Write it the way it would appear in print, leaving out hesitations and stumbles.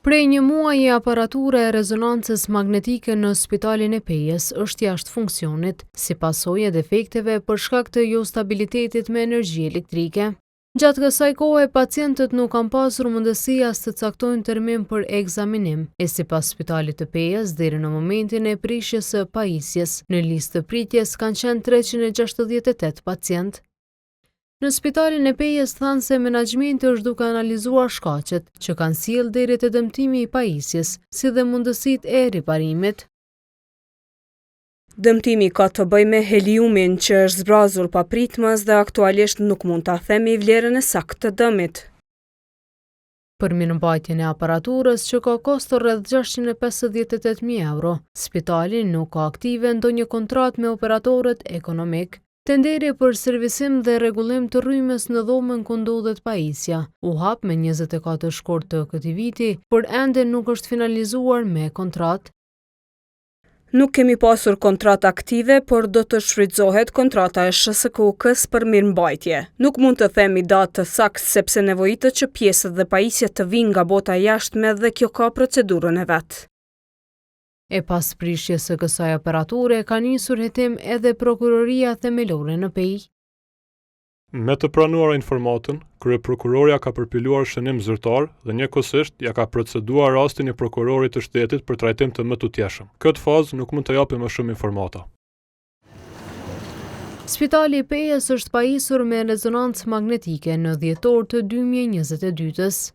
Prej një muaji aparatura e rezonancës magnetike në Spitalin e Pejës është jashtë funksionit, si pasojë e defekteve për shkak të jo stabilitetit me energji elektrike. Gjatë kësaj kohe, pacientët nuk kanë pasur mundësi as të caktojnë termin për ekzaminim, e sipas Spitalit të Pejës, deri në momentin e prishjes së pajisjes, në listë të pritjes kanë qenë 368 pacientë. Në Spitalin e Pejës thanë se menaxhmenti është duke analizuar shkaqet që kanë sjellë deri te dëmtimi i pajisjes, si dhe mundësitë e riparimit. Dëmtimi ka të bëjë me heliumin që është zbrazur papritmas dhe aktualisht nuk mund ta themi vlerën e saktë të dëmit. Për mirëmbajtjen e aparaturës që ka kosto rreth 658.000 euro, spitali nuk ka aktive ndonjë kontratë me operatorët ekonomik. Tenderi për servisim dhe rregullim të rrymës në dhomën ku ndodhet pajisja u hap me 24 shkort të këtij viti, por ende nuk është finalizuar me kontratë. Nuk kemi pasur kontratë aktive, por do të shfrytëzohet kontrata e SHSKUK-s për mirëmbajtje. Nuk mund të themi datë të saktë sepse nevojitet që pjesët dhe pajisjet të vinë nga bota jashtme dhe kjo ka procedurën e vet. E pas prishjes së kësaj aparature, ka nisur hetim edhe prokuroria themelore në Pejë. Me të pranuar informatën, kryeprokuroria ka përpiluar shënim zyrtar dhe njëkohësisht ja ka proceduar rastin i prokurorit të shtetit për trajtim të më tutjetshëm. Këtë fazë nuk mund të japim më shumë informata. Spitali i Pejës është pajisur me rezonancë magnetike në dhjetor të 2022-s.